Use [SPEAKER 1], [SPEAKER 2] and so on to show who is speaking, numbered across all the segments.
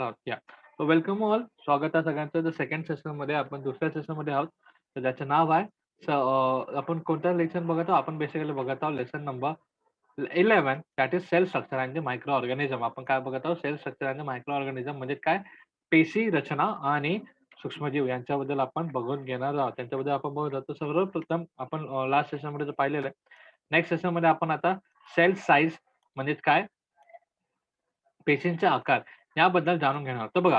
[SPEAKER 1] आहोत. या. Welcome all. स्वागत आहे सगळ्यांचं. द सेकंड सेशनमध्ये आपण दुसऱ्या सेशनमध्ये आहोत. तर त्याचं नाव आहे आपण कोणतं लेसन बघत आहोत? आपण बेसिकली बघत आहोत lesson number 11 that is cell structure and the micro organism. आपण काय बघत आहोत? Cell structure and the micro organism म्हणजे काय? पेशी रचना आणि सूक्ष्मजीव यांच्याबद्दल आपण बघून घेणार आहोत. त्यांच्याबद्दल आपण बघत आहोत. तर सर्वप्रथम आपण लास्ट सेशनमध्ये जे पाहिलेलं आहे. नेक्स्ट सेशनमध्ये आपण आता सेल साइज म्हणजे काय? पेशींचा आकार याबद्दल जाणून घेणार आहोत. तर बघा,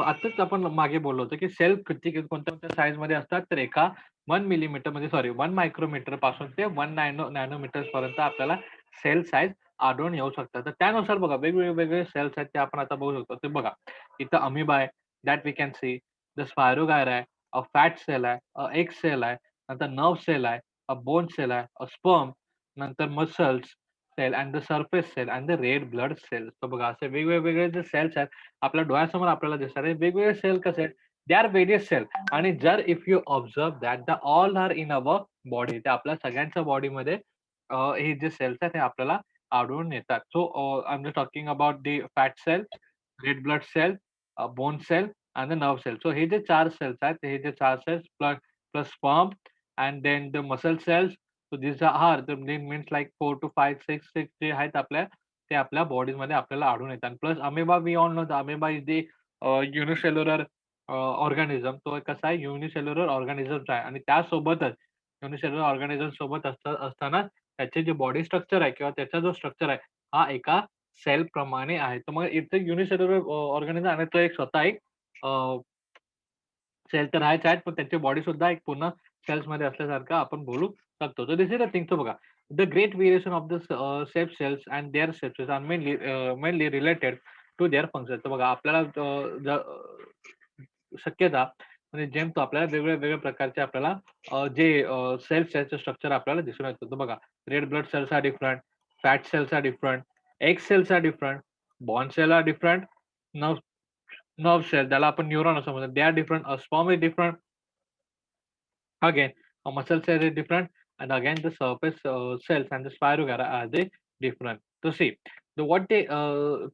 [SPEAKER 1] आताच आपण मागे बोललो होतो, की सेल कोणत्या-कोणत्या साइजमध्ये असतात. तर एका 1 मिलीमीटर म्हणजे 1 मायक्रोमीटर पासून ते 1 नॅनोमीटर्स पर्यंत आपल्याला सेल साइज आढळून येऊ शकतात. तर त्यानुसार बघा वेगवेगळे सेल्स आहेत ते आपण आता बघू शकतो. ते बघा, इथं अमिबा आहे, that we can see. The spirogyra आहे, फॅट सेल आहे, एग सेल आहे, नंतर नर्व्ह सेल आहे, बोन सेल आहे, स्पर्म, नंतर muscles cell and the surface cell and the red blood cell. तर बघा असे वेगवेगळे जे सेल्स आहेत, आपल्या डोळ्यासमोर आपल्याला दिसतात. हे वेगवेगळे सेल कसे आहेत? दे आर व्हेरियस सेल आणि जर if you observe that the all are in our body. ते आपल्या सगळ्यांच्या बॉडीमध्ये हे जे सेल्स आहेत, हे आपल्याला आढळून येतात. So I am just talking about the fat cell, red blood cell, bone cell and the nerve cell. So हे जे 4 सेल्स आहेत, हे जे 4 cells plus plus sperm and then the muscle cells. So these are the means like 4 to 5, 6 जे आहेत आपल्या, ते आपल्या बॉडीमध्ये आपल्याला आढळून येतात. Plus amoeba we all know the amoeba is the unicellular organism. तो एक कसा आहे? युनिसेल्युलर ऑर्गॅनिझम्स आहे आणि त्यासोबतच युनिसेल्युलर ऑर्गॅनिझम सोबत असताना त्याचे जे बॉडी स्ट्रक्चर आहे किंवा त्याचा जो स्ट्रक्चर आहे, हा एका सेल प्रमाणे आहे. तर मग इथे युनिसेल्युलर ऑर्गॅनिझम आणि तो एक स्वतः एक सेल तर आहेच आहेत, पण त्यांची बॉडी सुद्धा एक पूर्ण सेल्समध्ये असल्यासारखं आपण बोलू शकतो. तर दिस इज द थिंग. तो बघा, the great variation of the safe cells and their sepsis are mainly related to their function. तर बघा आपल्याला शक्यता म्हणजे जेमतो आपल्याला वेगवेगळ्या प्रकारचे आपल्याला जे सेल्सचं स्ट्रक्चर आपल्याला दिसून येतं. तर बघा, red blood cells are different, fat cells are different, egg cells are different, bone cell are different, nerve nerve cell त्याला आपण न्यूरॉन असं म्हणतो. They are different, sperm is different. Again, a muscle cell is different, and again the surface cells and the spirogara are they different. So see, what they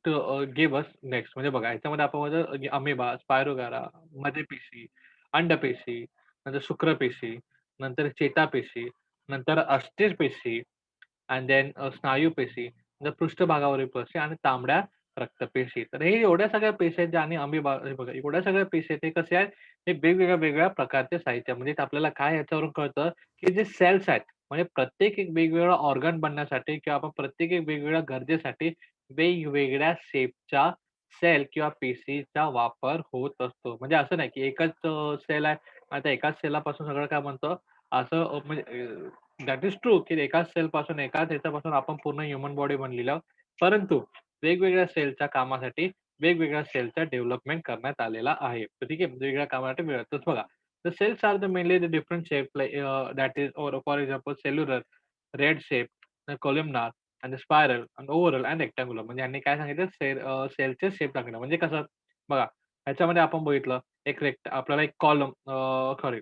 [SPEAKER 1] to give us next म्हणजे बघा ह्याच्यामध्ये आपण म्हणजे amoeba, spirogyra, मध्ये पेशी, अंडपेशी, नंतर शुक्रपेशी, नंतर चेतापेशी, नंतर अस्थिर पेशी अँड देन स्नायू पेशी, नंतर पृष्ठभागावरील पेशी आणि तांबड्या रक्तपेशी. तर हे एवढ्या सगळ्या पेशी आहेत ज्या आणि अमिबा हे बघा एवढ्या सगळ्या पेशी आहेत, हे कसे आहेत? हे वेगवेगळ्या प्रकारचे साहित्य म्हणजे आपल्याला काय याच्यावरून कळतं, की जे सेल्स आहेत, म्हणजे प्रत्येक एक वेगवेगळा ऑर्गन बनण्यासाठी किंवा आपण प्रत्येक एक वेगवेगळ्या गरजेसाठी वेगवेगळ्या शेपच्या सेल किंवा पेशीचा वापर होत असतो. म्हणजे असं नाही, की एकच सेल आहे आणि त्या एकाच सेलापासून सगळं काय बनतं असं म्हणजे दॅट इज ट्रू, की एकाच सेलपासून एकाच ह्याच्यापासून आपण पूर्ण ह्युमन बॉडी बनलेली आहोत. परंतु वेगवेगळ्या सेलच्या कामासाठी वेगवेगळ्या सेलचा डेव्हलपमेंट करण्यात आलेला आहे. तर ठीक आहे. वेगवेगळ्या कामासाठी वेगळं. तर बघा, the cells are the mainly the different shape like that is or for example cellular, red shape, the columnar and the spiral and oval and rectangular. म्हणजे यांनी काय सांगितलं सेलचे शेप सांगितलं. म्हणजे कसं बघा, ह्याच्यामध्ये आपण बघितलं आपल्याला एक कॉलम सॉरी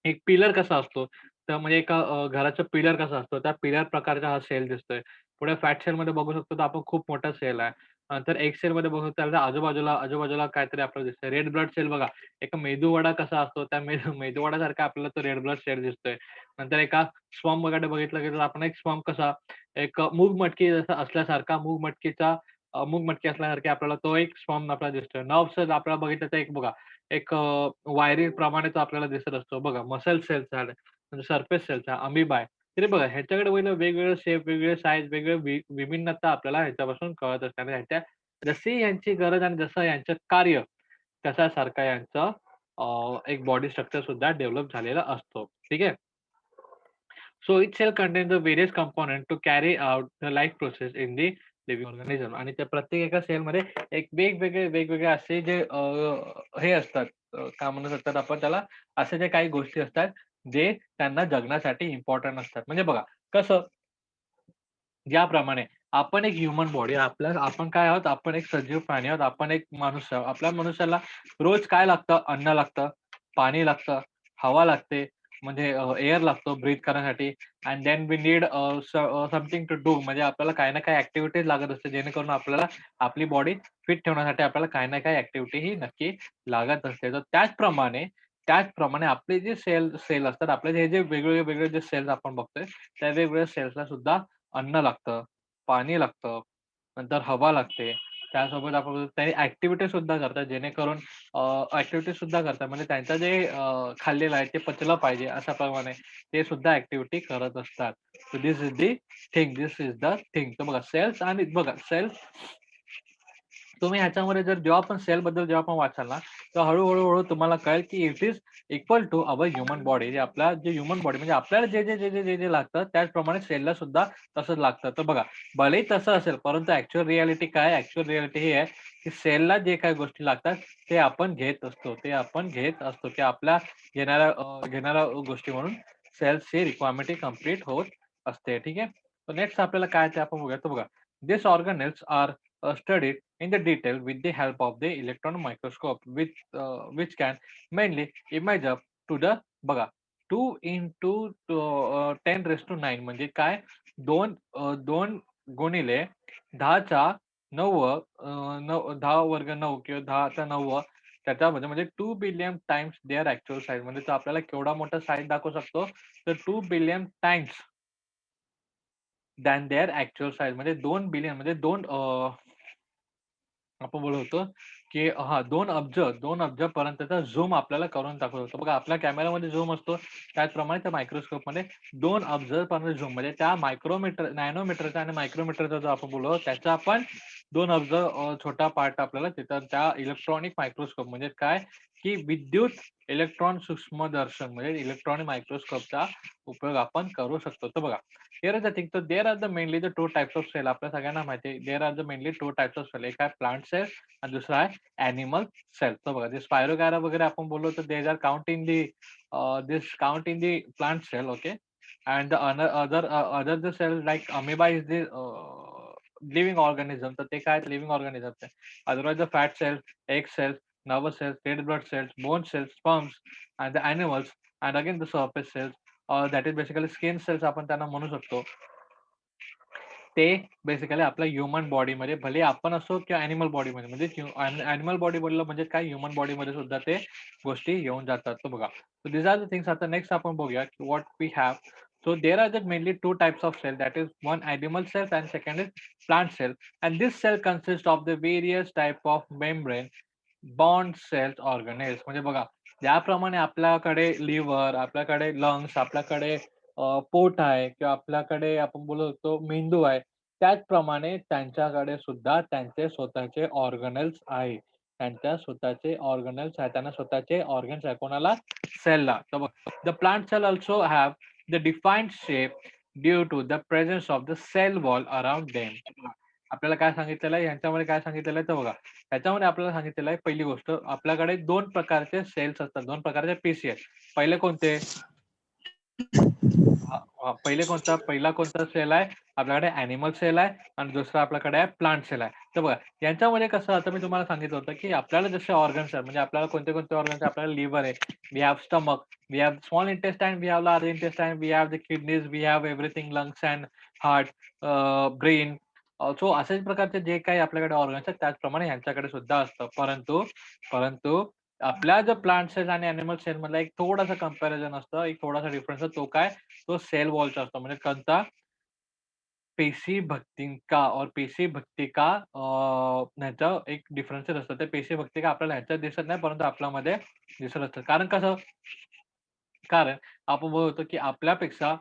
[SPEAKER 1] एक पिलर कसा असतो, तर म्हणजे एका घराचा पिलर कसा असतो, त्या पिलर प्रकारचा हा सेल दिसतोय. पुढे फॅट सेलमध्ये बघू शकतो, तर आपण खूप मोठा सेल आहे. नंतर एग सेलमध्ये बघू शकतो, त्याच्या आजूबाजूला काहीतरी आपल्याला दिसतंय. रेड ब्लड सेल बघा, एक मेदूवडा कसा असतो, त्या मेदूवडासारखा आपल्याला तो रेड ब्लड सेल दिसतोय. नंतर एका स्पर्म वगैरे बघितलं गेलं, तर आपण एक स्पर्म कसा एक मूग जसा असल्यासारखा मूग मटकी असल्यासारखा आपल्याला तो एक स्पर्म आपल्याला दिसतोय. नर्व्ह सेल आपल्याला बघितलं तर एक बघा, एक वायरीप्रमाणे तो आपल्याला दिसत असतो. बघा मसल सेल्स झाले, म्हणजे सरफेस सेल्स आहे, अमिबा आहे. तरी बघा ह्याच्याकडे बघितलं वेगवेगळे शेप, वेगवेगळे साइज, वेगवेगळे विभिन्नता आपल्याला ह्याच्यापासून कळत असते आणि ह्याच्या जशी यांची गरज आणि जसं यांचं कार्य, तशासारखा यांचं एक बॉडी स्ट्रक्चर सुद्धा डेव्हलप झालेला असतो. ठीक आहे. So each cell contains the various components to carry out the life process in the living organism आणि त्या प्रत्येक एका सेलमध्ये एक वेगवेगळे असे जे हे असतात काय म्हणू शकतात आपण त्याला, असे जे काही गोष्टी असतात, जे त्यांना जगण्यासाठी इम्पोर्टंट असतात. म्हणजे बघा कसं ज्याप्रमाणे आपण एक ह्युमन बॉडी आपण काय आहोत? आपण एक सजीव प्राणी आहोत. आपण एक माणूस आहोत. आपल्या मनुष्याला रोज काय लागतं? अन्न लागतं, पाणी लागतं, हवा लागते, म्हणजे एअर लागतो ब्रीथ करण्यासाठी and then we need something to do म्हणजे आपल्याला काही ना काही ऍक्टिव्हिटीज लागत असते जेणेकरून आपल्याला आपली बॉडी फिट ठेवण्यासाठी आपल्याला काही ना काही ऍक्टिव्हिटी ही नक्की लागत असते. तर त्याचप्रमाणे आपले जे सेल असतात आपले जे वेगवेगळे वेगळे जे सेल्स आपण बघतोय त्या वेगवेगळ्या सेल्सला सुद्धा अन्न लागतं, पाणी लागतं, नंतर हवा लागते. त्यासोबत आपण काही ऍक्टिव्हिटी सुद्धा करतात जेणेकरून ऍक्टिव्हिटी सुद्धा करतात म्हणजे त्यांचं जे खाल्लेलं आहे ते पचलं पाहिजे अशा प्रमाणे ते सुद्धा ऍक्टिव्हिटी करत असतात. So this is the thing this is the thing. तर बघा सेल्स आणि बघा सेल्स तुम्ही ह्याच्यामध्ये जेव्हा पण सेल बद्दल जेव्हा पण वाचाल ना तर हळूहळू तुम्हाला कळेल की it is equal to our human body. जे आपल्या जे ह्युमन बॉडी म्हणजे आपल्याला जे लागतं त्याचप्रमाणे सेलला सुद्धा तसंच लागतं. तर बघा भलेही तसं असेल परंतु ऍक्च्युअल रियालिटी काय ऍक्च्युअल रियालिटी ही आहे की सेलला जे काही गोष्टी लागतात ते आपण घेत असतो की आपल्या घेणाऱ्या गोष्टी म्हणून सेल्सची रिक्वायरमेंट ही कम्प्लीट होत असते. ठीक आहे. तर नेक्स्ट आपल्याला काय ते आपण बघूया. तर बघा दिस organelles R studied in the detail with the help of the electron microscope which can mainly image up to the बघा 2 into 10 raised to 9 म्हणजे काय 2 गुणिले 10चा 9 10 वर्ग 9 किंवा 10चा 9 त्याच्यामध्ये म्हणजे 2 billion times their actual size म्हणजे तो आपल्याला केवढा मोठा साईज दाखवू शकतो तर 2 billion times than their actual size म्हणजे 2 बिलियन म्हणजे आपण बोलत होतो की हां, 2 अब्ज पर्यंतचा झूम आपल्याला करून दाखवत होतो. बघा आपल्या कॅमेरामध्ये झूम असतो, त्याचप्रमाणे त्या मायक्रोस्कोपमध्ये 2 अब्ज पर्यंत झूम म्हणजे त्या मायक्रोमीटर, नॅनोमीटरचा आणि मायक्रोमीटरचा जो आपण बोललो त्याचा आपण 2 अब्ज छोटा पार्ट आपल्याला तिथं त्या इलेक्ट्रॉनिक मायक्रोस्कोप म्हणजे काय, की विद्युत इलेक्ट्रॉन सूक्ष्मदर्शक म्हणजे इलेक्ट्रॉनिक मायक्रोस्कोपचा उपयोग आपण करू शकतो. तर बघा हिअर इज द थिंग तर there are the mainly the 2 types of cell आपल्या सगळ्यांना माहिती आहे. There are the mainly 2 types of cell. एक आहे प्लांट सेल आणि दुसरा आहे ॲनिमल सेल. तर बघा जे स्पायरोगायरा वगैरे आपण बोललो तर these are count in the this count in the plant cell okay and the other the cell like amoeba is the living organism तर ते काय लिव्हिंग ऑर्गॅनिझम आहे. Otherwise the fat cells, egg cells, nervous cells, red blood cells, bone cells, sperms, and the animals, and again the surface cells, that is basically skin cells आपण त्यांना म्हणू शकतो. ते basically आपल्या ह्युमन बॉडीमध्ये भले आपण असो किंवा ॲनिमल बॉडीमध्ये म्हणजे ॲनिमल बॉडी बोललं म्हणजे काय ह्युमन बॉडीमध्ये सुद्धा ते गोष्टी येऊन जातात. तर बघा so this are the things. आता नेक्स्ट आपण बघूया की what we have. So there are the mainly 2 types of cell that is one animal cells and second is plant cell and this cell consists of the various type of membrane bound cells organelles म्हणजे बघा ज्याप्रमाणे आपल्याकडे liver, आपल्याकडे lungs, आपल्याकडे पोट आहे किंवा आपल्याकडे आपण बोलू शकतो मेंदू आहे. त्याचप्रमाणे त्यांच्याकडे सुद्धा त्यांचे स्वतःचे ऑर्गनेल्स आहे. त्यांच्या स्वतःचे ऑर्गनेल्स आहेत. त्यांना स्वतःचे ऑर्गन्स आहे. कोणाला? सेलला. तर बघ the plant cell also have the defined shape due to the presence of the cell wall around them. आपल्याला काय सांगितलेलं आहे? ह्यांच्यामध्ये काय सांगितलेलं आहे? तर बघा त्याच्यामध्ये आपल्याला सांगितलेलं आहे पहिली गोष्ट आपल्याकडे 2 प्रकारचे सेल्स असतात. 2 प्रकारचे पेशी आहेत. पहिले कोणते? पहिले कोणता? पहिला कोणता सेल आहे? आपल्याकडे ॲनिमल सेल आहे आणि दुसरा आपल्याकडे आहे प्लांट सेल आहे. तर बघा यांच्यामध्ये कसं आता मी तुम्हाला सांगितलं होतं, की आपल्याला जसे ऑर्गन्स आहेत म्हणजे आपल्याला कोणते-कोणते ऑर्गन्स आहे? आपल्याला लिव्हर आहे, we have stomach, we have small intestine, we have large intestine, we have the kidneys, we have everything lungs and heart, brain. So अशाच प्रकारचे जे काही आपल्याकडे ऑर्गन्स आहेत त्याचप्रमाणे ह्यांच्याकडे सुद्धा असतं. परंतु आपल्या जो प्लांट सेल आणि ॲनिमल सेल मधला एक थोडासा कंपॅरिझन असतं, एक थोडासा डिफरन्स तो काय? तो सेल वॉलचा असतो. म्हणजे कोणता? पेशी भक्तिका और पेशी भक्तिका ह्याचं एक डिफरन्सेस असतं. ते पेशी भक्तिका आपल्याला ह्याच्यात दिसत नाही, परंतु आपल्यामध्ये दिसत असतं. कारण कसं? कारण आपण बोलतो की आपल्यापेक्षा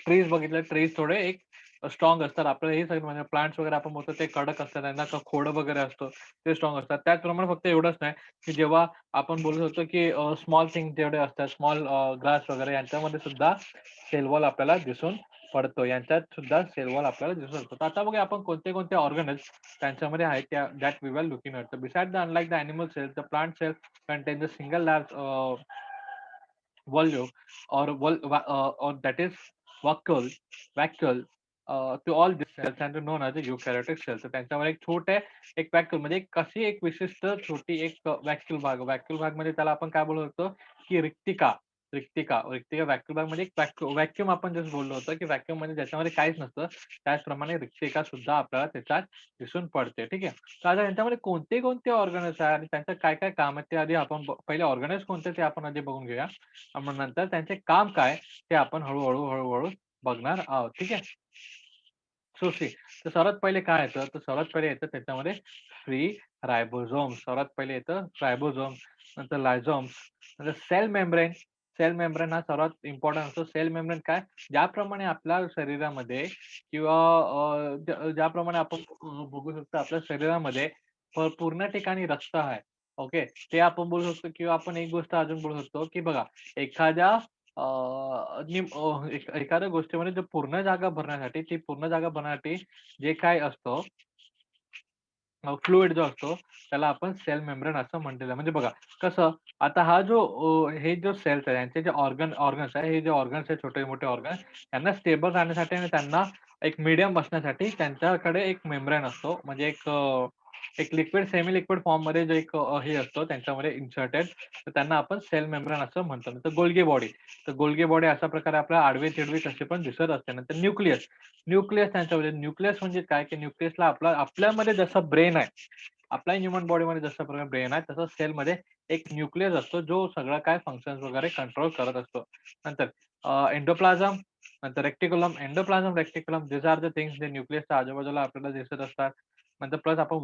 [SPEAKER 1] ट्रीज बघितले ट्रीज थोडे एक स्ट्रॉंग असतात. आपल्याला हे सगळं म्हणजे प्लांट्स वगैरे आपण बोलतो ते कडक असतात. त्यांना खोड वगैरे असतो. ते स्ट्रॉंग असतात. त्याचप्रमाणे फक्त एवढंच नाही, की जेव्हा आपण बोलत होतो की स्मॉल थिंग जेवढे असतात, स्मॉल ग्रास वगैरे यांच्यामध्ये सुद्धा सेल वॉल आपल्याला दिसून पडतो. यांच्यात सुद्धा सेल वॉल आपल्याला दिसून पडतो. तर आता बघूया आपण कोणते-कोणते ऑर्गनल्स त्यांच्यामध्ये आहेत त्या that we are looking at. तर beside the unlike the animal cells, the plant cell contains a single large volume or that is vacuole vacuole to all these cells and known as the eukaryotic cells. तर त्यांच्यावर एक छोटे एक व्हॅक्यूल म्हणजे कशी एक विशिष्ट छोटी एक व्हॅक्यूल भाग म्हणजे त्याला आपण काय बोलू शकतो की रिक्तिका. रिक्तिका व्हॅक्यूम बॅग म्हणजे एक व्हॅक्यूम आपण जसं बोललो होतो, की व्हॅक्यूम म्हणजे ज्याच्यामध्ये काहीच नसतं. त्याचप्रमाणे रिक्तिका सुद्धा आपल्याला त्याच्यात दिसून पडते. ठीक आहे. तर आता यांच्यामध्ये कोणते ऑर्गन्स आहे आणि त्यांचं काय काम आहे ते आधी आपण पहिले ऑर्गन्स कोणते ते आपण आधी बघून घेऊया. आणि मग नंतर त्यांचे काम काय ते आपण हळू बघणार आहोत. ठीक आहे. सो सी तर सर्वात पहिले काय येतं? तर सर्वात पहिले येतं त्याच्यामध्ये फ्री रायबोसोम. सर्वात पहिले येतं रायबोसोम, नंतर लायझोम्स, नंतर सेल मेम्ब्रेन. सेल मेम्ब्रेन हा सर्वात इम्पोर्टंट असतो. सेल मेम्ब्रेन काय? ज्याप्रमाणे आपल्या शरीरामध्ये किंवा ज्याप्रमाणे आपण बघू शकतो आपल्या शरीरामध्ये पूर्ण ठिकाणी रक्त आहे. ओके. ते आपण बोलू शकतो किंवा आपण एक गोष्ट अजून बोलू शकतो, की बघा एखाद्या एखाद्या गोष्टीमध्ये जो पूर्ण जागा भरण्यासाठी ती पूर्ण जागा भरण्यासाठी जे काही असतं फ्लुइड जो असतो त्याला आपण सेल मेम्ब्रेन असं म्हटलेलं आहे. म्हणजे बघा कसं आता हा जो हे जो सेल्स आहे यांचे जे ऑर्गन्स आहे, हे जे ऑर्गन्स आहे छोटे-मोठे ऑर्गन्स त्यांना स्टेबल राहण्यासाठी आणि त्यांना एक मीडियम बसण्यासाठी त्यांच्याकडे एक मेम्ब्रेन असतो. म्हणजे एक लिक्विड, सेमी लिक्विड फॉर्ममध्ये जे हे असतं त्यांच्यामध्ये इन्सर्टेड तर त्यांना आपण सेल मेम्ब्रेन असं म्हणतो. नंतर गोल्गी बॉडी. तर गोल्गी बॉडी अशा प्रकारे आपल्याला आडवी-तिडवी कशी पण दिसत असते. नंतर न्यूक्लियस. न्यूक्लियस त्यांच्यामध्ये न्यूक्लियस म्हणजे काय, की न्यूक्लियसला आपल्यामध्ये जसं ब्रेन आहे, आपल्या ह्युमन बॉडीमध्ये जशा प्रकारे ब्रेन आहे, तसंच सेलमध्ये एक न्यूक्लियस असतो, जो सगळं काय फंक्शन्स वगैरे कंट्रोल करत असतो. नंतर एंडोप्लाझम, नंतर रेक्टिक्युलम. एंडोप्लाझम, रेक्टिक्युलम दीज आर द थिंग्स जे न्यूक्लियसच्या आजूबाजूला आपल्याला दिसत असतात. नंतर प्लस आपण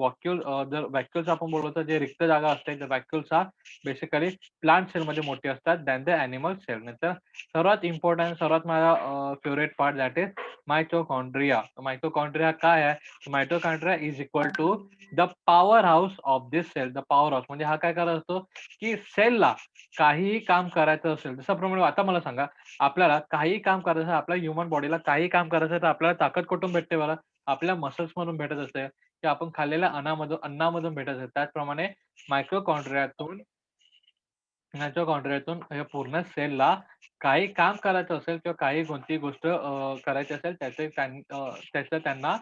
[SPEAKER 1] जर व्हॅक्यूल्स आपण बोललो तर जे रिक्त जागा असते, त्या व्हॅक्यूल्स हा बेसिकली प्लांट सेलमध्ये मोठी असतात दॅन द ॲनिमल सेल. नंतर सर्वात इम्पोर्टंट, सर्वात माझा favourite part that is mitochondria. Mitochondria काय आहे? Mitochondria is equal to the power house of this cell. The power house म्हणजे हा काय करत असतो, की सेलला काहीही काम करायचं असेल, जशाप्रमाणे आता मला सांगा, आपल्याला काहीही काम करायचं असेल, आपल्या ह्युमन बॉडीला काहीही काम करायचं आहे, तर आपल्याला ताकद कुठून भेटते बरं? आपल्या मसल्समधून भेटत असते, की आपण खाल्लेल्या अन्नामधून भेटत असते. त्याचप्रमाणे मायटोकॉन्ड्रियातून मायटोकॉन्ड्रियातून हे पूर्ण सेलला काही काम करायचं असेल किंवा काही कोणतीही गोष्ट करायची असेल त्याचं त्यांना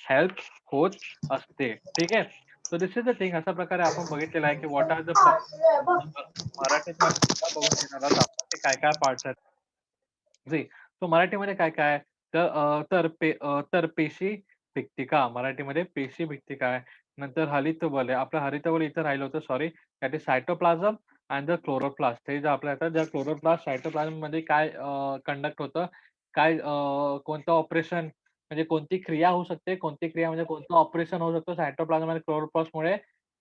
[SPEAKER 1] हेल्प होत असते. ठीक आहे. So this is the thing अशा प्रकारे आपण बघितलेलं आहे, की व्हॉट आर द मराठीमध्ये सुद्धा बघून घेणार आहोत आपण ते काय पार्ट्स आहेत. जी. तो मराठीमध्ये काय आहे? तर पेशी भित्तिका. मराठीमध्ये पेशी भित्तिका आहे. नंतर हरितबल आहे. आपलं हरितबल इथं राहिलं होतं sorry. That is cytoplasm and the chloroplast. हे जे आपल्या आता ज्या क्लोरोप्लास्ट, सायटोप्लाझममध्ये काय कंडक्ट होतं, काय कोणतं ऑपरेशन म्हणजे कोणती क्रिया होऊ शकते, कोणती क्रिया म्हणजे कोणतं ऑपरेशन होऊ शकतं सायटोप्लाझम आणि क्लोरोप्लास्टमुळे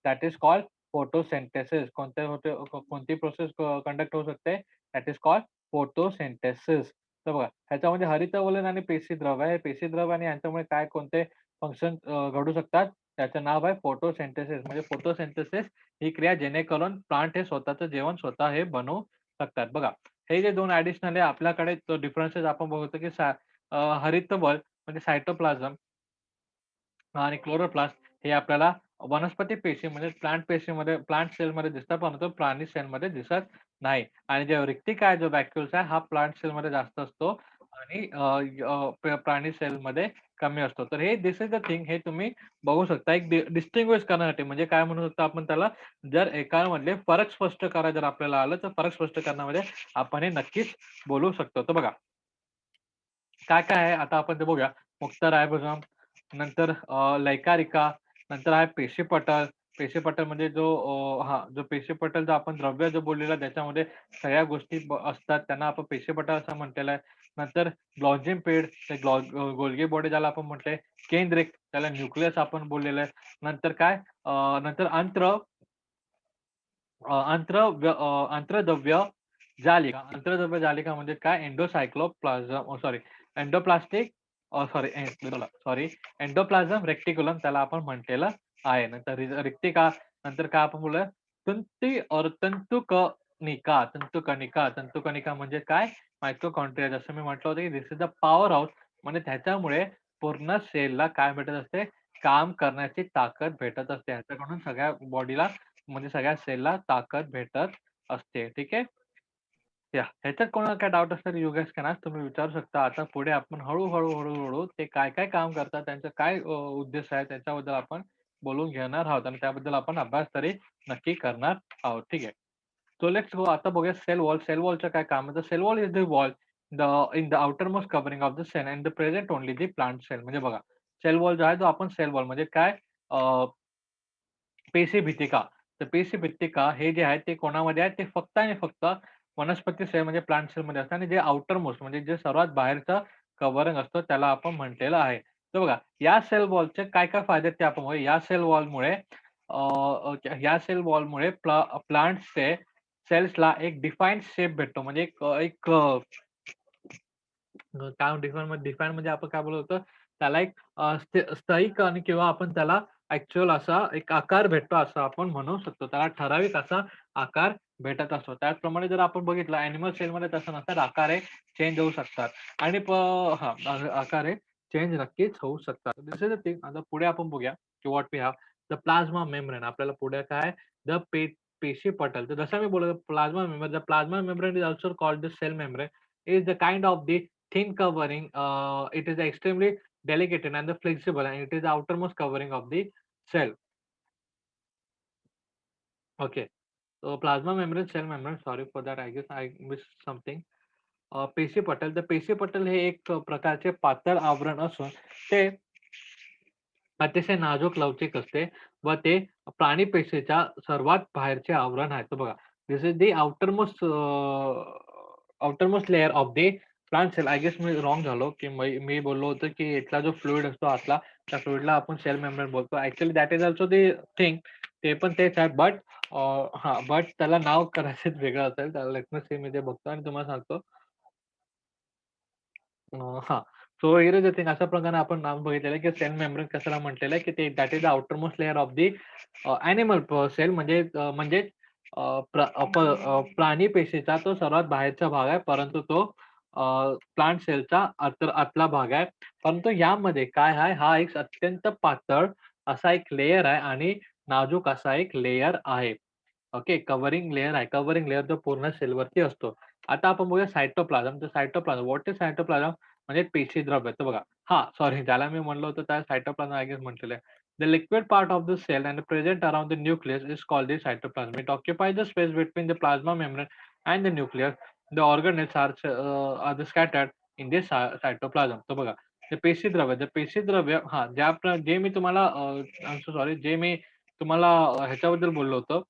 [SPEAKER 1] दॅट इज कॉल्ड फोटोसिंथेसिस. कोणती प्रोसेस कंडक्ट होऊ शकते, दॅट इज कॉल्ड फोटोसिंथेसिस. तर बघा ह्याच्यामध्ये हरितवलन आणि पेशीद्रव्य आहे. पेशीद्रव्य आणि यांच्यामुळे काय कोणते फंक्शन घडू शकतात? त्याचं नाव आहे फोटोसिंथेसिस. म्हणजे फोटोसिंथेसिस ही क्रिया जेणेकरून प्लांट हे स्वतःचं जेवण स्वतः हे बनवू शकतात. बघा हे जे 2 ॲडिशनल आहे आपल्याकडे डिफरन्सेस आपण बघतो की हरितबल म्हणजे सायटोप्लाझम आणि क्लोरोप्लास्ट हे आपल्याला वनस्पती पेशी म्हणजे प्लांट सेलमध्ये दिसतात, परंतु प्राणी सेलमध्ये दिसत नाही. आणि जे रिक्तिक आहे, जो व्हॅक्यूल्स आहे, हा प्लांट सेलमध्ये जास्त असतो आणि प्राणी सेलमध्ये कमी असतो. तर हे दिस इज द थिंग हे तुम्ही बघू शकता. एक डिस्टिंग्विश करण्यासाठी म्हणजे काय म्हणू शकतो आपण त्याला, जर एकामधले फरक स्पष्ट करायला जर आपल्याला आलं, तर फरक स्पष्ट करण्यामध्ये आपण हे नक्कीच बोलू शकतो. तर बघा काय आहे आता आपण ते बघूया. मुक्त रायबोसोम, नंतर लैकारिका, नंतर आहे पेशीपटल. पेशीपटल म्हणजे जो पेशीपटल जो आपण द्रव्य जो बोललेला त्याच्यामध्ये सगळ्या गोष्टी असतात त्यांना आपण पेशीपटल असं म्हटलेलं आहे. नंतर ग्लॉजिन पेड ते गोल्गी बॉडी ज्याला आपण म्हटलंय. केंद्रिक त्याला न्यूक्लियस आपण बोललेलं आहे. नंतर काय नंतर अंत्रद्रव्य जालिका. अंतर्द्रव्य जालिका म्हणजे काय? एंडोप्लास्टिक सॉरी एंडोप्लाझ्म रेक्टिक्युलम त्याला आपण म्हटलेलं आहे. नंतर रिक्तिका, नंतर काय आपण बोलूया तंतुकणिका म्हणजे काय? मायटोकॉन्ड्रिया. जसं मी म्हटलं होतं, की this is the power house म्हणजे त्याच्यामुळे पूर्ण सेलला काय भेटत असते? काम करण्याची ताकद भेटत असते. ह्याच्याकडून सगळ्या बॉडीला म्हणजे सगळ्या सेलला ताकद भेटत असते. ठीक आहे. ह्याच्यात कोणाला काय डाउट असेल यू गेस कॅन आस्क तुम्ही विचारू शकता. आता पुढे आपण हळू ते काय काम करतात, त्यांचा काय उद्देश आहे त्याच्याबद्दल आपण बोलून घेणार आहोत आणि त्याबद्दल आपण अभ्यास तरी नक्की करणार आहोत. ठीक आहे. सो लेट्स गो आता बघूया सेल वॉल. सेल वॉलचं काय काम आहे? Cell wall is the wall in the outer most covering of the cell and the present only the plant cell. म्हणजे बघा सेल वॉल जो आहे तो आपण सेल वॉल म्हणजे काय पेशी भित्तिका. तर पेशी भित्तिका हे जे आहे ते कोणामध्ये आहे? ते फक्त आणि फक्त वनस्पती सेल म्हणजे प्लांट सेलमध्ये असतं आणि जे आउटर मोस्ट म्हणजे जे सर्वात बाहेरचं कव्हरिंग असतं त्याला आपण म्हटलेलं आहे. तर बघा या सेल वॉलचे काय-काय फायदे आहेत ते आपण बघूया. या सेल वॉलमुळे या सेल वॉलमुळे प्लांट्सचे सेल्सला एक डिफाईन्ड शेप भेटतो. म्हणजे काय डिफाईन म्हणजे आपण काय बोलत होतो, त्याला एक स्थायिक आणि किंवा आपण त्याला ॲक्चुअल असा एक आकार भेटतो असं आपण म्हणू शकतो. त्याला ठराविक असा आकार भेटत असतो. त्याचप्रमाणे जर आपण बघितलं ॲनिमल सेलमध्ये तसं नसतं. आकार हे चेंज होऊ शकतात आणि हां, आकार हे चेंज नक्कीच होऊ शकतात. This is the thing. आता पुढे आपण बघूया की what we have the plasma membrane. आपल्याला पुढे काय द पेशी पटल. तर जसं मी बोललो plasma membrane. The plasma membrane is also called the cell membrane. Is the kind of the thin covering. It is extremely delicate and the flexible, and it is the outermost covering of the cell. Okay. So plasma membrane, cell membrane. Sorry for that. I guess I missed something. पेशी पटल. तर पेशी पटल हे एक प्रकारचे पातळ आवरण असून ते अतिशय नाजूक लवचिक असते व ते प्राणी पेशीच्या सर्वात बाहेरचे आवरण आहे. तर बघा, this is the outermost layer of the plant cell. I guess मी रॉंग झालो, की मी बोललो होतो, की इथला जो फ्लुइड असतो आतला, त्या फ्लुइडला आपण सेल मेम्ब्रेन बोलतो. Actually that is also the thing. ते पण तेच आहे. बट बट त्याला नाव कदाचित वेगळं असेल. त्याला लेट मी सी मी ते बघतो आणि तुम्हाला सांगतो. हां. So here is the thing अशा प्रकारे आपण नाव बघितलेलं आहे, की सेल मेम्ब्रेन कशाला म्हटलेलं आहे, की ते that is the outermost layer of the animal cell म्हणजे म्हणजे प्राणी पेशीचा तो सर्वात बाहेरचा भाग आहे. परंतु तो प्लांट सेलचा आतला भाग आहे. परंतु यामध्ये काय आहे, हा एक अत्यंत पातळ असा एक लेयर आहे आणि नाजूक असा एक लेयर आहे. ओके. कव्हरिंग लेयर आहे. कव्हरिंग लेयर जो पूर्ण सेलवरती असतो. आता आपण बघूया सायटोप्लाझम. तर सायटोप्लाझम व्हॉट इज सायटोप्लाझम? म्हणजे पेशीद्रव्य. तर बघा हां, सॉरी ज्याला मी म्हणलं होतं त्या सायटोप्लाझम आय गेस म्हटलेलं आहे. The liquid part of the cell and present around the nucleus is called the cytoplasm. It occupies the space between the plasma membrane and the nucleus. The organelles are the scattered in the cytoplasm. तर बघा ते पेशीद्रव्य. ते पेशीद्रव्य हां, जे मी तुम्हाला sorry जे मी तुम्हाला ह्याच्याबद्दल बोललो होतो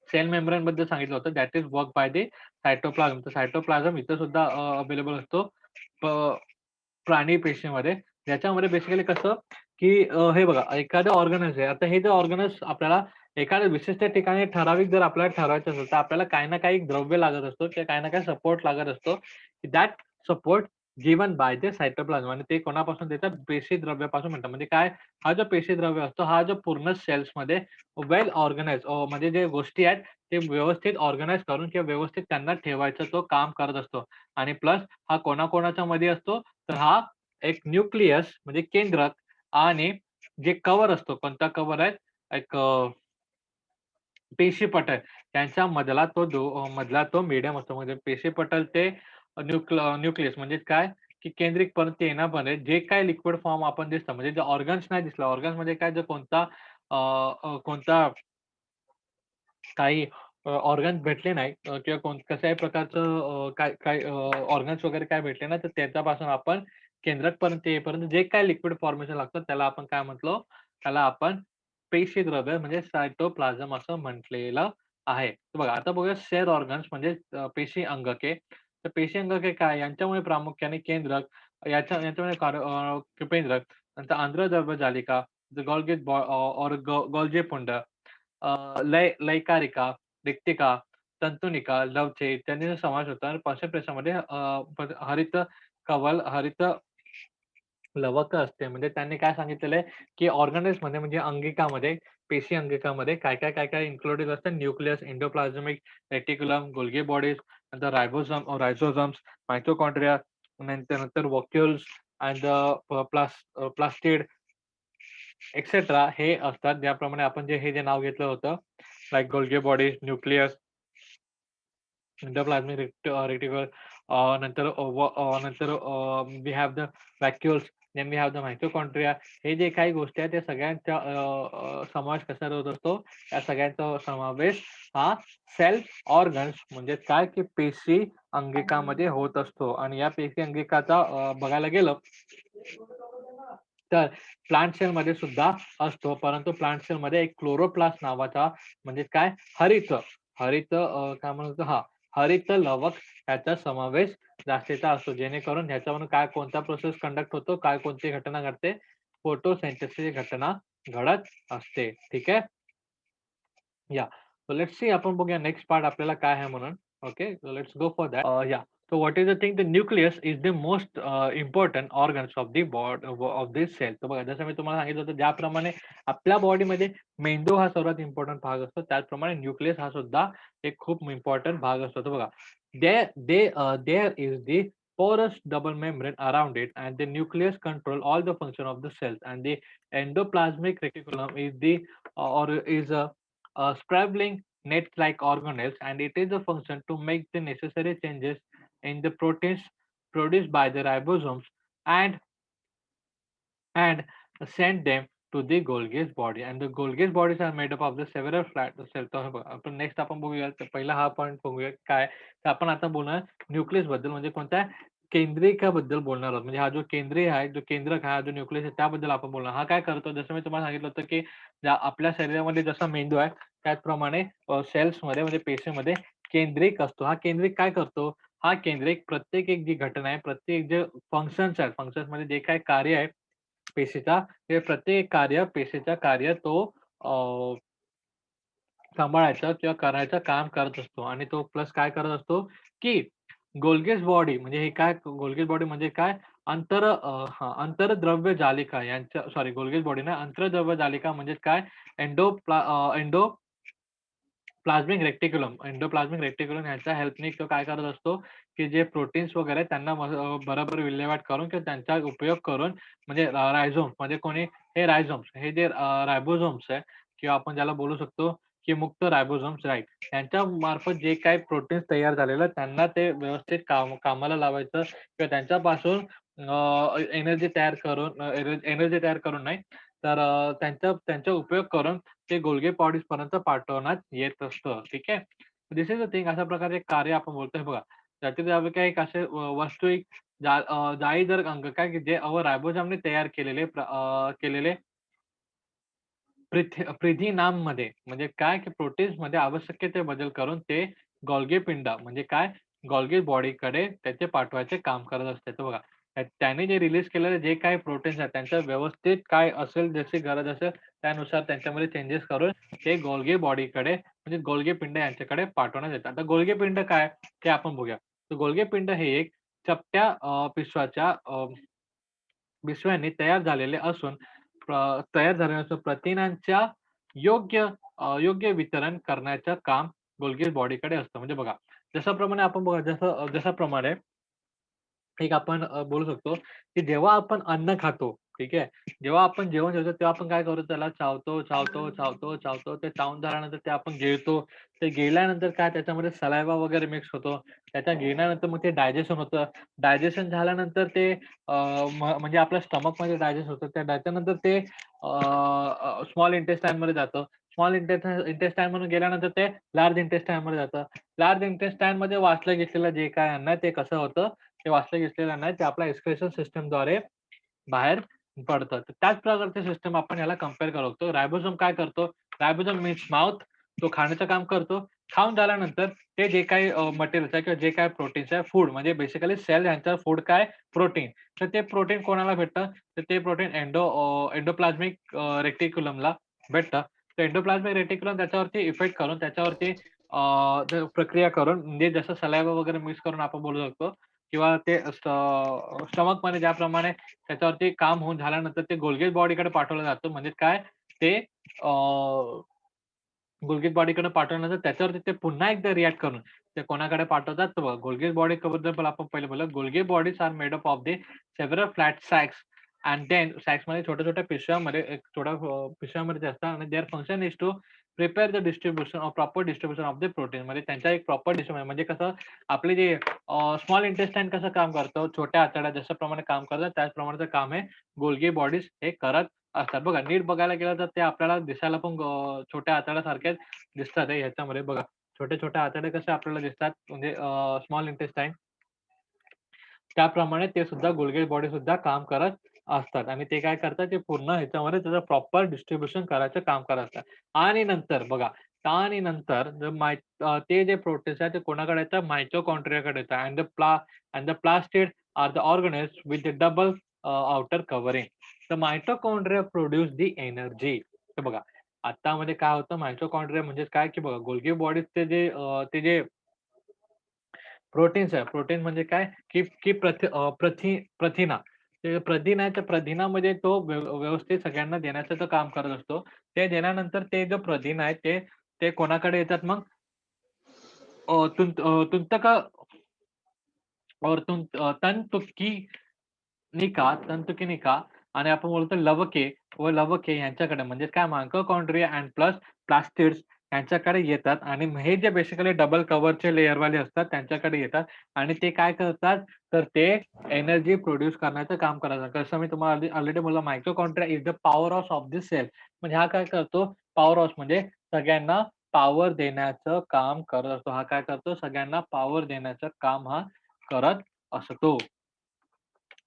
[SPEAKER 1] सेल मेम्ब्रेन बद्दल सांगितलं होतं that is work by the cytoplasm. तर सायटोप्लाझम इथं सुद्धा अवेलेबल असतो. प प्राणी पेशीमध्ये. ज्याच्यामध्ये बेसिकली कसं, की हे बघा एखादं ऑर्गनस आहे. आता हे जे ऑर्गनस आपल्याला एखाद्या विशिष्ट ठिकाणी ठराविक जर आपल्याला ठरवायचं असेल, तर आपल्याला काही ना काही द्रव्य लागत असतो किंवा काही ना काही सपोर्ट लागत असतो. That support given by the cytoplasm आणि ते कोणापासून देतात? पेशीद्रव्यापासून म्हणतात. म्हणजे काय? हा जो पेशीद्रव्य असतो, हा जो पूर्ण सेल्समध्ये वेल ऑर्गनाइज्ड म्हणजे जे गोष्टी आहेत, ते व्यवस्थित ऑर्गनाइज करून किंवा व्यवस्थित त्यांना ठेवायचं तो काम करत असतो आणि प्लस हा कोणाकोणाच्या मध्ये असतो? तर हा एक न्यूक्लियस म्हणजे केंद्रक आणि जे कव्हर असतो, कोणता कव्हर आहे? एक पेशीपटल त्यांच्या मधला तो मीडियम असतो. म्हणजे पेशीपटल ते न्यूक्लियस म्हणजे काय? की केंद्रितपर्यंत ते येण्यापर्यंत जे काही लिक्विड फॉर्म आपण दिसतं म्हणजे जे ऑर्गन्स नाही दिसलं, ऑर्गन्स म्हणजे काय? जर कोणता काही ऑर्गन्स भेटले नाही किंवा कशाही प्रकारचं काय काय ऑर्गन्स वगैरे काय भेटले नाही, तर त्याच्यापासून आपण केंद्रकपर्यंत येईपर्यंत जे काही लिक्विड फॉर्मेशन लागतं, त्याला आपण काय म्हटलो? त्याला आपण पेशीद्रव्य म्हणजे सायटोप्लाझम असं म्हटलेलं आहे. तर बघा आता बघूया सेल ऑर्गन्स म्हणजे पेशी अंगके. तर पेशी अंगके काय? यांच्यामुळे प्रामुख्याने केंद्रक, याच्यामुळे केंद्रक, नंतर आंत्रद्रव्य जालिका, गोल्गी पुंड, लयकारिका, रिक्तिका, तंतुनिका, लवचे इत्यादींचा समावेश होतो आणि पाचन हरित कवल, हरित लवक असते. म्हणजे त्यांनी काय सांगितलेलं आहे, की ऑर्गॅनिल्समध्ये म्हणजे अंगिकामध्ये, पेशी अंगिकामध्ये काय-काय इन्क्लुडेड असतं nucleus, endoplasmic reticulum, Golgi bodies, नंतर रायझोसोम्स, मायटोकॉन्ड्रिया, नंतर व्हॅक्यूल्स अँड प्लास्टिड एक्सेट्रा हे असतात. ज्याप्रमाणे आपण हे जे नाव घेतलं होतं, like Golgi bodies, nucleus, endoplasmic reticulum, नंतर we have the vacuoles then we have the mitochondria. हे जे काही गोष्टी आहेत, त्या सगळ्यांचा समावेश कसा होत असतो, या सगळ्यांचा समावेश हा सेल ऑर्गन्स म्हणजे काय, की पेशी अंगिकामध्ये होत असतो. आणि या पेशी अंगिकाचा बघायला गेलं तर प्लांट सेलमध्ये सुद्धा असतो, परंतु प्लांट सेलमध्ये एक क्लोरोप्लास्ट नावाचा म्हणजे काय, हरित हरित काय म्हणतो, हा हरित लवक ह्याचा समावेश जास्तीचा असतो, जेणेकरून ह्याच्यावरून काय कोणता प्रोसेस कंडक्ट होतो, काय कोणती घटना घडते, फोटोसिंथेसिस घटना घडत असते. ठीक आहे. या सो लेट्स सी, आपण बघूया नेक्स्ट पार्ट आपल्याला काय आहे म्हणून. Okay, so let's go for that. Yeah so what is the thing, the nucleus is the most important organs of the body of this cell. तर बघा, जसं मी तुम्हाला सांगितलं होतं, ज्याप्रमाणे आपल्या बॉडीमध्ये मेंदू हा सर्वात इम्पॉर्टंट भाग असतो, त्याचप्रमाणे न्यूक्लियस हा सुद्धा एक खूप इम्पॉर्टंट भाग असतो. तर बघा, there is the porous double membrane around it, and the nucleus control all the function of the cells, and the endoplasmic reticulum is the or is a sprawling net-like organelles, and it is a function to make the necessary changes in the proteins produced by the ribosomes, and send them to the Golgi's body. And the Golgi's bodies are made up of the several flat cells. तर बघा, आपण next आपण बघूया. तर पहिला हा point बघूया काय. तर आपण आता बोलणार न्यूक्लियस बद्दल, म्हणजे कोणत्या केंद्रिकाबद्दल बोलणार आहोत. म्हणजे हा जो केंद्रीय आहे, जो केंद्रक आहे, हा जो न्यूक्लियस आहे, त्याबद्दल आपण बोलणार. हा काय करतो, जसं मी तुम्हाला सांगितलं होतं, की आपल्या शरीरामध्ये जसा मेंदू आहे, त्याचप्रमाणे सेल्समध्ये म्हणजे पेशीमध्ये केंद्रिक असतो. हा केंद्रिक काय करतो, हा केंद्रिक प्रत्येक एक जी घटना आहे, प्रत्येक जे फंक्शन्स आहेत, फंक्शन्समध्ये जे काही कार्य आहे पेशीचा, हे प्रत्येक कार्य पेशीचा कार्य तो अ, सांभाळायचं किंवा करायचं काम करत असतो. आणि तो प्लस काय करत असतो, की गोल्गेज बॉडी म्हणजे हे काय, गोल्गेज बॉडी म्हणजे काय, अंतर्द्रव्य जालिका यांच्या, सॉरी गोल्गेज बॉडी ना, अंतर्द्रव्य जालिका म्हणजे काय, एंडो प्लाझ्मिक रेक्टिक्युलम, एंडोप्लाझ्मिक रेक्टिक्युलम ह्याच्या हेल्पने तो काय करत असतो, की जे प्रोटीन्स वगैरे त्यांना बरोबर विल्हेवाट करून किंवा त्यांचा उपयोग करून, म्हणजे रायझोम्स म्हणजे कोणी, हे रायझोम्स, हे जे रायबोझोम्स आहे, किंवा आपण ज्याला बोलू शकतो, की मुक्त रायबोझोम्स, राईट, त्यांच्या मार्फत जे काही प्रोटीन्स तयार झालेलं, त्यांना ते व्यवस्थित कामाला लावायचं, किंवा त्यांच्यापासून एनर्जी तयार करून, एनर्जी तयार करून नाही, तर त्यांचा उपयोग करून ते गोल्गे बॉडीज पर्यंत पाठवण्यात येत असतं. ठीक आहे. दिस इज द थिंग, अशा प्रकारे कार्य आपण बोलतोय बघा. त्यातील काही एक असे वस्तू एक जाळीदार अंग काय, की जे रायबोझोमने तयार केलेले प्रथिनांमध्ये म्हणजे काय, की प्रोटीन्समध्ये आवश्यक ते बदल करून ते गोल्गी पिंड म्हणजे काय, गोल्गी बॉडीकडे त्याचे पाठवायचे काम करत असते. तर बघा, त्याने जे रिलीज केलेले जे काही प्रोटीन्स आहेत, त्यांचं व्यवस्थित काय असेल, जशी गरज असेल त्यानुसार त्यांच्यामध्ये चेंजेस करून ते गोल्गी बॉडीकडे म्हणजे गोल्गी पिंड यांच्याकडे पाठवण्यात येतात. आता गोल्गी पिंड काय, ते आपण बघूया. तर गोल्गी पिंड हे एक चपट्या पिशव्याच्या पिशव्यांनी तयार झालेले असून प्रथिनांच्या योग्य वितरण करण्याचं काम गोल्गी बॉडीकडे असतं. म्हणजे बघा, जशाप्रमाणे आपण बघा, जशाप्रमाणे एक आपण बोलू शकतो, की जेव्हा आपण अन्न खातो, ठीक आहे. जेव्हा आपण जेवण जेवतो, तेव्हा आपण काय करतो, त्याला चावतो. ते चावून झाल्यानंतर ते आपण गिळतो. ते गिळल्यानंतर काय त्याच्यामध्ये सलायवा वगैरे मिक्स होतो. त्याच्या गिळल्यानंतर मग ते डायजेशन होतं. डायजेशन झाल्यानंतर ते म्हणजे आपल्या स्टमकमध्ये डायजेस्ट होतं. त्याच्यानंतर ते स्मॉल इंटेस्टाईनमध्ये जातं. स्मॉल इंटेस्टाईनमधून गेल्यानंतर ते लार्ज इंटेस्टाईनमध्ये जातं. लार्ज इंटेस्टाईनमध्ये वाचलं घेतलेलं जे काही अन्न आहे, ते कसं होतं, ते वाचलं घेतलेलं नाही, ते आपल्या एक्सक्रेशन सिस्टमद्वारे बाहेर पडतं. तर त्याच प्रकारचे सिस्टम आपण याला कंपेअर करतो. रायबोसोम काय करतो? रायबोसोम मीन्स माउथ. तो खाण्याचं काम करतो. खाऊन झाल्यानंतर ते जे काही मटेरियल्स आहे किंवा जे काही प्रोटीन्स आहे, फूड म्हणजे बेसिकली सेल यांचा फूड काय? प्रोटीन. तर ते प्रोटीन कोणाला भेटतं? तर ते प्रोटीन एंडोप्लाझ्मिक रेटिक्युलमला भेटतं. तर एंडोप्लाझ्मिक रेटिक्युलम त्याच्यावरती इफेक्ट करून त्याच्यावरती प्रक्रिया करून म्हणजे जसं सलायवा वगैरे मिक्स करून आपण बोलू शकतो किंवा ते स्टमकमध्ये ज्याप्रमाणे त्याच्यावरती काम होऊन झाल्यानंतर ते गोल्गेज बॉडीकडे पाठवलं जातं. म्हणजे काय ते गोल्गेज बॉडीकडे पाठवल्यानंतर त्याच्यावरती ते पुन्हा एकदा रिएक्ट करून ते कोणाकडे पाठवतात तर गोल्गेज बॉडी बद्दल आपण पहिले बोललो. Golgi bodies are made up of the several flat sacs and then सॅक्समध्ये छोट्या-छोट्या पिशव्यामध्ये एक थोडा पिशव्यामध्ये ते असतात आणि their function is to prepare the distribution of proper distribution of the protein. म्हणजे त्यांचा एक प्रॉपर डिस्ट्रिब्युशन म्हणजे कसं आपले जे स्मॉल इंटेस्टाईन कसं काम करतं, छोट्या आतड्या जशाप्रमाणे काम करतात त्याचप्रमाणेचं काम हे गोल्गी बॉडीज हे करत असतात. बघा नीट बघायला गेलं तर ते आपल्याला दिसायला पण छोट्या आतड्यासारखेच दिसतात आहे ह्याच्यामध्ये बघा. छोटे-छोटे आतडे कसे आपल्याला दिसतात म्हणजे स्मॉल इंटेस्टाईन त्याप्रमाणे ते सुद्धा गोल्गी बॉडी सुद्धा काम करत असतात आणि ते काय करतात ते पूर्ण ह्याच्यामध्ये त्याचं प्रॉपर डिस्ट्रिब्युशन करायचं काम करत असतात. आणि नंतर बघा आणि नंतर ते जे प्रोटीन्स आहेत ते कोणाकडे येतात मायटोकॉन्ड्रियाकडे येतात and the plastid are the organelles with the double outer covering. The mitochondria produce the energy. तर बघा आतामध्ये काय होतं मायटोकॉन्ड्रिया म्हणजे काय की बघा गोल्गी बॉडीजचे ते जे प्रोटीन्स आहे. प्रोटीन म्हणजे काय? की प्रथिना. ते प्रथिना आहे, त्या प्रथिनामध्ये तो व्यवस्थित सगळ्यांना देण्याचं तो काम करत असतो. ते दिल्यानंतर ते जो प्रथिन आहे ते ते कोणाकडे येतात मग? तुंतका और तंतुकिनिका आणि आपण बोलतो लवके व लवके यांच्याकडे म्हणजे काय मायटोकॉन्ड्रिया अँड प्लस प्लास्टिड्स यांच्याकडे येतात आणि हे जे बेसिकली डबल कव्हरचे लेयरवाले असतात त्यांच्याकडे येतात आणि ते काय करतात, तर ते एनर्जी प्रोड्यूस करण्याचं काम करतात. कसं मी तुम्हाला ऑलरेडी बोललो mitochondria is the power house of the cell. म्हणजे हा काय करतो पॉवर हाऊस म्हणजे सगळ्यांना पॉवर देण्याचं काम करत असतो. हा काय करतो सगळ्यांना पॉवर देण्याचं काम हा करत असतो.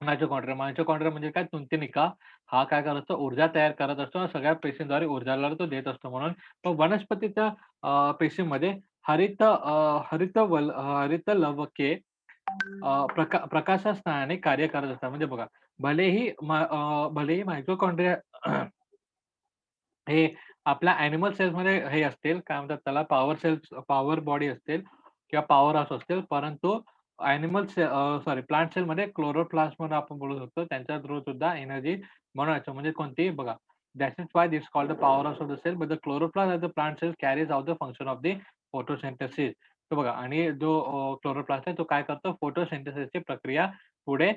[SPEAKER 1] मायटोकॉन्ड्रिया म्हणजे काय तुंतिनिका हा काय करत असतो ऊर्जा तयार करत असतो आणि सगळ्या पेशींद्वारे ऊर्जाला तो देत असतो म्हणून मग वनस्पतीच्या पेशीमध्ये हरित लवके प्रकाशस्थानाने कार्य करत असतात. म्हणजे बघा भलेही मायटोकॉन्ड्रिया हे आपल्या ॲनिमल सेल्समध्ये हे असतील, काय म्हणतात त्याला पॉवर बॉडी असतील किंवा पॉवर हाऊस असतील, परंतु प्लांट सेलमध्ये क्लोरोप्लास्ट म्हणून आपण बोलू शकतो. त्यांच्या थ्रू सुद्धा एनर्जी बनवायचं. म्हणजे कोणती बघा, that is why this called the power house of the cell, but the chloroplast of the plant cell carries out the function of the photosynthesis. तर बघा आणि जो क्लोरोप्लास्ट आहे तो काय करतो फोटोसिंथेसिसची प्रक्रिया पुढे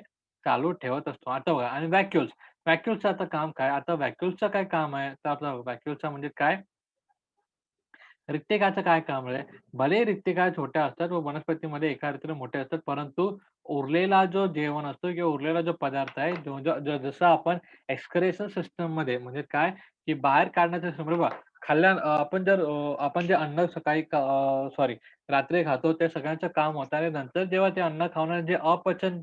[SPEAKER 1] चालू ठेवत असतो. आता बघा आणि व्हॅक्यूल्सचं आता काम काय? आता व्हॅक्यूल्सचं काय काम आहे? तर आता व्हॅक्यूल्सचं म्हणजे काय? रिक्तिकाचं काय काम आहे? भलेही रिक्तिका छोट्या असतात व वनस्पतीमध्ये एका रीतीने मोठे असतात, परंतु उरलेला जो जेवण असतो किंवा उरलेला जो पदार्थ आहे, जो जो जो जसं आपण एक्सक्रेशन सिस्टममध्ये म्हणजे काय, की बाहेर काढण्याच्या सिस्टममध्ये बघा, आपण जे अन्न सकाळी सॉरी रात्री खातो, ते सगळ्यांचं काम होतं आणि नंतर जेव्हा ते अन्न खाऊन जे अपचन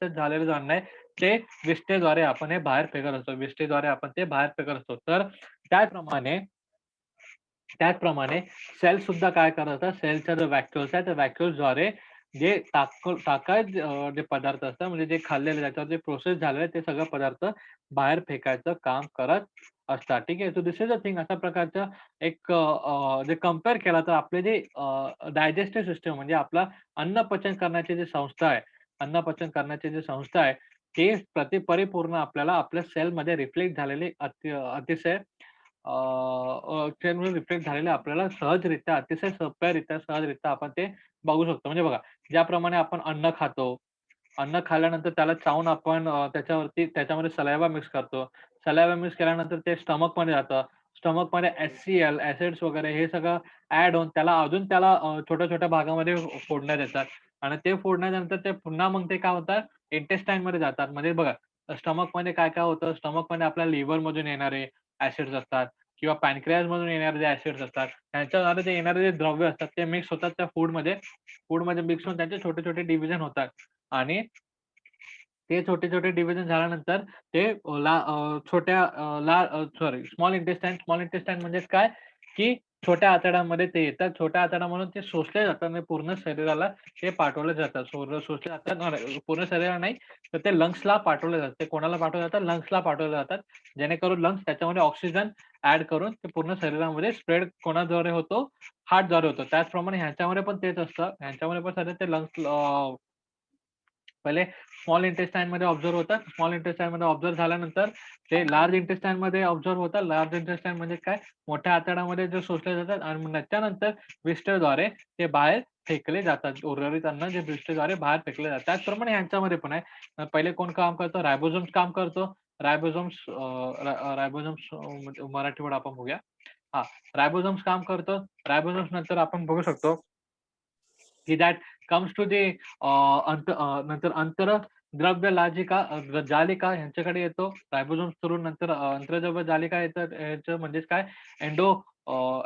[SPEAKER 1] झालेलं जे अन्न आहे, ते विष्ठेद्वारे आपण हे बाहेर फेकत असतो. विष्ठेद्वारे आपण ते बाहेर फेकत असतो. तर त्याचप्रमाणे त्याचप्रमाणे सेल्स सुद्धा काय करत असतात, सेलचा जो व्हॅक्यूल्स आहे, त्या व्हॅक्यूल्सद्वारे जे जे पदार्थ असतात, म्हणजे जे खाल्लेले त्याच्यावर जे प्रोसेस झालेले ते सगळं पदार्थ बाहेर फेकायचं काम करत असतात. ठीक आहे. So this is a thing अशा प्रकारचं जे कंपेअर केला तर आपले जे डायजेस्टिव्ह सिस्टम म्हणजे आपला अन्न-पचन करण्याची जी संस्था आहे, अन्न-पचन करण्याची जी संस्था आहे, ते परिपूर्ण आपल्याला आपल्या सेलमध्ये रिफ्लेक्ट झालेले अतिशय चेनवर रिफ्लेक्ट झालेले आपल्याला सहजरित्या, अतिशय सोप्यारित्या, सहजरित्या आपण ते बघू शकतो. म्हणजे बघा, ज्याप्रमाणे आपण अन्न खातो, अन्न खाल्ल्यानंतर त्याला चावून आपण त्याच्यामध्ये सलाइव्हा मिक्स करतो. सलाइव्हा मिक्स केल्यानंतर ते स्टमकमध्ये जातं. स्टमकमध्ये HCl, ॲसिड्स वगैरे हे सगळं ॲड होऊन त्याला छोट्या-छोट्या भागामध्ये फोडण्यात येतात आणि ते फोडल्यानंतर ते पुन्हा मग ते काय होतात, इंटेस्टाईनमध्ये जातात. म्हणजे बघा, स्टमकमध्ये काय-काय होतं, स्टमकमध्ये आपल्या लिव्हरमधून येणारे ॲसिड्स असतात किंवा पॅनक्रियाजमधून येणारे जे ॲसिड्स असतात, त्यांच्याद्वारे जे येणारे जे द्रव्य असतात, ते मिक्स होतात त्या फूडमध्ये मिक्स होऊन त्यांचे छोटे-छोटे डिव्हिजन होतात आणि ते छोटे-छोटे डिव्हिजन झाल्यानंतर ते स्मॉल इंटेस्टाईन म्हणजे काय, की छोट्या आतड्यामध्ये ते येतात. छोट्या आतड्यामधून ते शोषले जातात आणि पूर्ण शरीराला ते पाठवले जातात. शोषले जातात पूर्ण शरीराला नाही, तर ते लंग्सला पाठवले जातात. ते कोणाला पाठवले जातात? लंग्सला पाठवले जातात. जेणेकरून लंग्स त्याच्यामध्ये ऑक्सिजन ॲड करून ते पूर्ण शरीरामध्ये स्प्रेड कोणाद्वारे होतो? हार्टद्वारे होतो. त्याचप्रमाणे ह्यांच्यामध्ये पण तेच असतं. ह्यांच्यामध्ये पण सध्या ते लंग्स पहिले स्मॉल इंटेस्टाईनमध्ये ऑब्झर्व्ह होतात. स्मॉल इंटेस्टाईनमध्ये ऑब्झर्व्ह झाल्यानंतर ते लार्ज इंटेस्टाईनमध्ये ऑब्झर्व्ह होतात. लार्ज इंटेस्टाईन म्हणजे काय? मोठ्या आतड्यामध्ये जे शोषले जातात आणि मग त्याच्यानंतर विष्ठेद्वारे ते बाहेर फेकले जातात. उर्वरित अन्न जे विष्ठेद्वारे बाहेर फेकले जातात. त्याचप्रमाणे ह्यांच्यामध्ये पण आहे. पहिले कोण काम करतं? रायबोझोम्स काम करतो. रायबोझोम्स रायबोझोम्स म्हणजे मराठी वर्ड आपण बघूया. हा, रायबोझोम्स काम करतं. रायबोझोम्स नंतर आपण बघू शकतो की दॅट कम्स टू दी नंतर अंतरद्रव्य जालिका ह्यांच्याकडे येतो. रायबोझोम्स थ्रू नंतर अंतर्द्रव्य जालिका येतं. ह्याचं म्हणजेच काय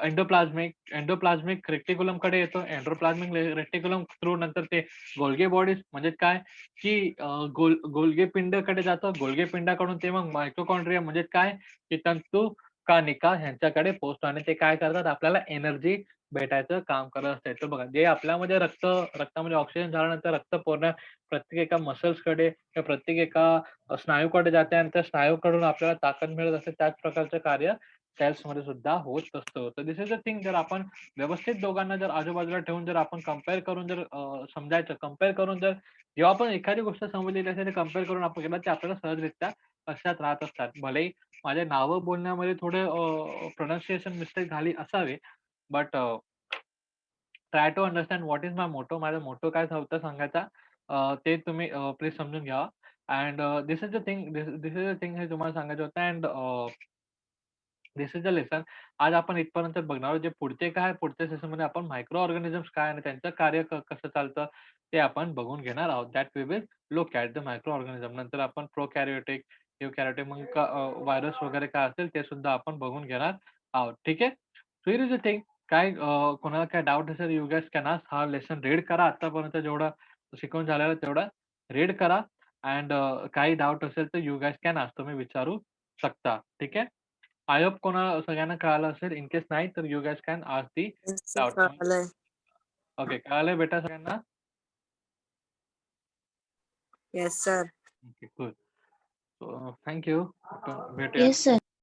[SPEAKER 1] एंडोप्लाझ्मिक रेटिक्युलमकडे येतो. एंडोप्लाझ्मिक रेटिक्युलम थ्रू नंतर ते गोल्गी बॉडीज म्हणजे काय की गोल्गी पिंडकडे जातं. गोल्गी पिंडाकडून ते मग मायटोकॉन्ड्रिया म्हणजे काय की तंतू कणिका ह्यांच्याकडे पोहोचतो आणि ते काय करतात आपल्याला एनर्जी भेटायचं काम करत असते. तर बघा जे आपल्यामध्ये रक्तामध्ये ऑक्सिजन झाल्यानंतर रक्त प्रत्येक एका मसल्सकडे किंवा प्रत्येक एका स्नायूकडे जाते आणि त्या स्नायूकडून आपल्याला ताकद मिळत असते. त्याच प्रकारचं कार्य सेल्समध्ये सुद्धा होत असतं. तर दिस इज अ थिंग जर आपण व्यवस्थित दोघांना जर आजूबाजूला ठेवून जर आपण कंपेअर करून जर समजायचं, कंपेअर करून जर जेव्हा आपण एखादी गोष्ट समजलेली असेल, ते कंपेअर करून आपण केलं, ते आपल्याला सहजरित्या लक्षात राहत असतात. भलेही माझे नावं बोलण्यामध्ये थोडे प्रोनाउन्सिएशन मिस्टेक झाली असावी, but try to understand what is my motto. माझा मोटो काय होता सांगायचा, ते तुम्ही प्लीज समजून घ्यावा. And this is the thing this is the thing हे तुम्हाला सांगायचं होतं. And this is the lesson. आज आपण इथपर्यंत बघणार आहोत. जे पुढचे काय पुढच्या सेशनमध्ये आपण मायक्रो ऑर्गॅनिझम्स काय आणि त्यांचं कार्य कसं चालतं ते आपण बघून घेणार आहोत. That we will look at the micro organism. नंतर आपण प्रोकॅरियोटिक, युकॅरियोटिक मग व्हायरस वगैरे काय असेल ते सुद्धा आपण बघून घेणार आहोत. ठीक आहे. So here is the thing. काय कोणाला काय डाऊट असेल यू गॅस कॅन आस्क. हा लेसन रीड करा. आतापर्यंत जेवढं शिकवून झालेलं तेवढं रीड करा. अँड काही डाऊट असेल तर यू गॅस कॅन आस्क. तुम्ही विचारू शकता. ठीक आहे. आय होप सगळ्यांना कळालं असेल. इन केस नाही तर you guys can ask the doubt. Okay, कळालंय बेटा सगळ्यांना?
[SPEAKER 2] Yes sir.
[SPEAKER 1] Okay, good. So thank you. भेटूया.
[SPEAKER 3] Yes, sir.